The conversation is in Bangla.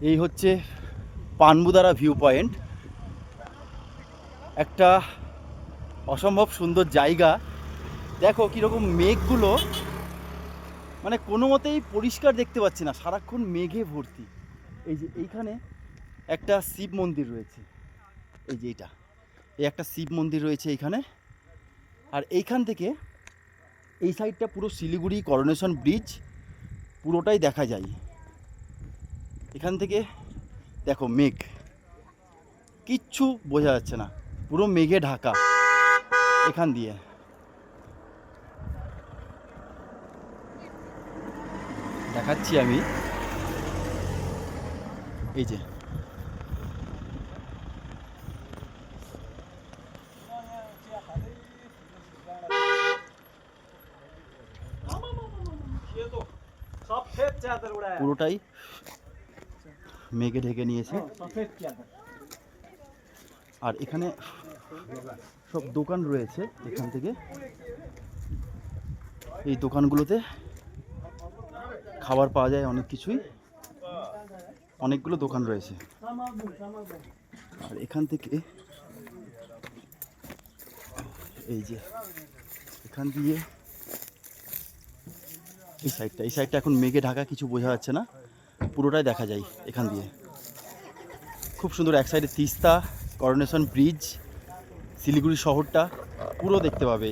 এই হচ্ছে পানবুদারা ভিউ পয়েন্ট, একটা অসম্ভব সুন্দর জায়গা। দেখো কীরকম মেঘগুলো, মানে কোনো মতেই পরিষ্কার দেখতে পাচ্ছি না, সারাক্ষণ মেঘে ভর্তি। এই যে এইখানে একটা শিব মন্দির রয়েছে, এই যে এই একটা শিব মন্দির রয়েছে এইখানে। আর এইখান থেকে এই সাইডটা পুরো শিলিগুড়ি করোনেশন ব্রিজ পুরোটাই দেখা যায়। এখান থেকে দেখো মেঘ, কিচ্ছু বোঝা যাচ্ছে না, পুরো মেঘে ঢাকা। এখান দিয়ে দেখাচ্ছি আমি, এই যে পুরোটাই মেঘে ঢেকে নিয়েছে। আর এখানে সব দোকান রয়েছে। এখান থেকে এই দোকানগুলোতে খাবার পাওয়া যায়, অনেক কিছুই, অনেকগুলো দোকান রয়েছে। আর এখান থেকে এই যে এখান দিয়ে এই সাইডটা এখন মেঘে ঢাকা, কিছু বোঝা যাচ্ছে না, পুরোটাই দেখা যায় এখান দিয়ে। খুব সুন্দর, এক সাইডে তিস্তা, করোনেশন ব্রিজ, শিলিগুড়ি শহরটা পুরো দেখতে পাবে।